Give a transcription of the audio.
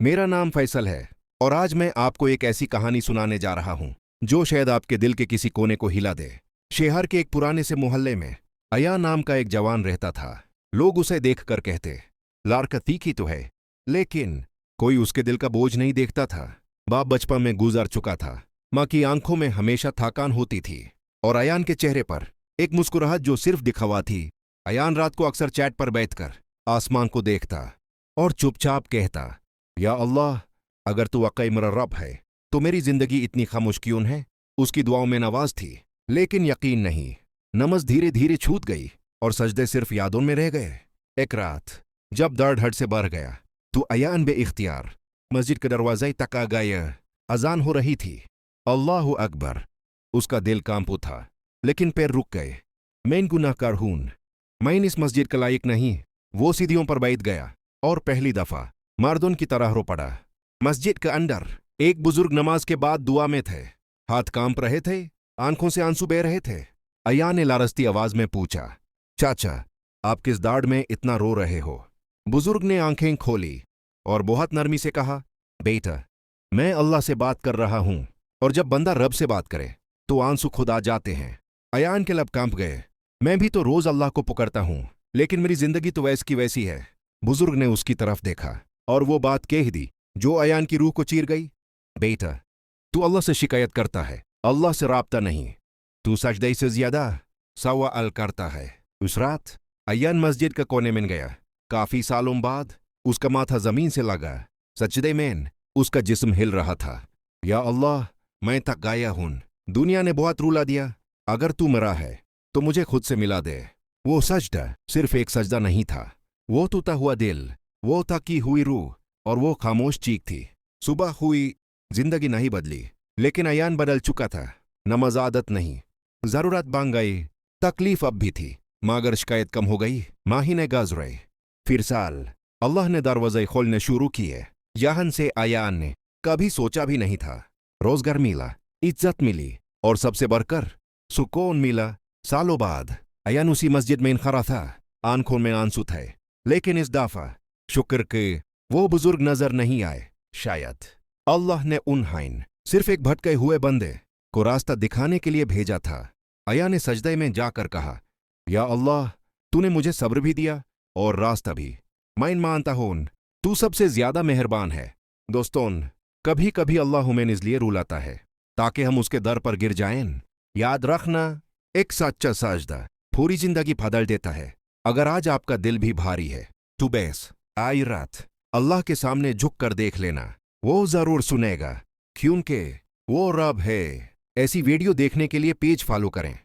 मेरा नाम फैसल है और आज मैं आपको एक ऐसी कहानी सुनाने जा रहा हूं जो शायद आपके दिल के किसी कोने को हिला दे। शहर के एक पुराने से मोहल्ले में अया नाम का एक जवान रहता था। लोग उसे देखकर कहते, लाड़का तीखी तो है, लेकिन कोई उसके दिल का बोझ नहीं देखता था। बाप बचपन में गुजर चुका था। माँ की आंखों में हमेशा थकान होती थी और अयान के चेहरे पर एक मुस्कुराहट जो सिर्फ दिखावा थी। अयान रात को अक्सर चैट पर बैठकर आसमान को देखता और चुपचाप कहता, या अल्लाह, अगर तू वाकई मेरा रब है तो मेरी जिंदगी इतनी खामोश क्यों है। उसकी दुआओं में नवाज थी, लेकिन यकीन नहीं। नमाज धीरे धीरे छूट गई और सजदे सिर्फ यादों में रह गए। एक रात जब दर्द हद से बढ़ गया तो अयान बेइख्तियार मस्जिद के दरवाजे तक आ गया। अजान हो रही थी। अल्लाहु अकबर। उसका दिल कांप उठा, लेकिन पैर रुक गए। मैं गुनाहगार हूं, मैं इस मस्जिद का लायक नहीं। वो सीढ़ियों पर बैठ गया और पहली दफा मर्दों की तरह रो पड़ा। मस्जिद के अंदर एक बुजुर्ग नमाज के बाद दुआ में थे। हाथ कांप रहे थे, आंखों से आंसू बह रहे थे। अयान ने लारस्ती आवाज में पूछा, चाचा, आप किस दाड़ में इतना रो रहे हो। बुजुर्ग ने आंखें खोली और बहुत नरमी से कहा, बेटा, मैं अल्लाह से बात कर रहा हूं और जब बंदा रब से बात करे तो आंसू खुद आ जाते हैं। अयान के लब कांप गए। मैं भी तो रोज अल्लाह को पुकारता हूं, लेकिन मेरी जिंदगी तो वैसी की वैसी है। बुजुर्ग ने उसकी तरफ देखा और वो बात कह दी जो अयान की रूह को चीर गई। बेटा, तू अल्लाह से शिकायत करता है, अल्लाह से राब्ता नहीं। तू सजदे से ज्यादा सवाल करता है। उस रात अयान मस्जिद के कोने में गया। काफी सालों बाद उसका माथा जमीन से लगा। सजदे में उसका जिस्म हिल रहा था। या अल्लाह, मैं थक गया हूं। दुनिया ने बहुत रुला दिया। अगर तू मरा है तो मुझे खुद से मिला दे। वो सजदा सिर्फ एक सजदा नहीं था, वो टूटा हुआ दिल, वो थकी हुई रूह और वो खामोश चीख थी। सुबह हुई, जिंदगी नहीं बदली, लेकिन अयान बदल चुका था। नमाज आदत नहीं, जरूरत बन गई। तकलीफ अब भी थी, मगर शिकायत कम हो गई। महीने गुजरे, फिर साल। अल्लाह ने दरवाजे खोलने शुरू किए। यहाँ से अयान ने कभी सोचा भी नहीं था। रोजगार मिला, इज्जत मिली और सबसे बढ़कर सुकून मिला। सालों बाद अयान उसी मस्जिद में खड़ा था। आंखों में आंसू थे, लेकिन इस दफा शुक्र के वो बुजुर्ग नजर नहीं आए। शायद अल्लाह ने उन्हें सिर्फ एक भटके हुए बंदे को रास्ता दिखाने के लिए भेजा था। अयान ने सजदे में जाकर कहा, या अल्लाह, तूने मुझे सब्र भी दिया और रास्ता भी। मैं मानता हूं तू सबसे ज्यादा मेहरबान है। दोस्तों, कभी कभी अल्लाह हमें इसलिए रुलाता है ताकि हम उसके दर पर गिर जाएं। याद रखना, एक सच्चा सजदा पूरी जिंदगी बदल देता है। अगर आज आपका दिल भी भारी है तो बस आई रात अल्लाह के सामने झुक कर देख लेना, वो जरूर सुनेगा, क्योंकि वो रब है। ऐसी वीडियो देखने के लिए पेज फॉलो करें।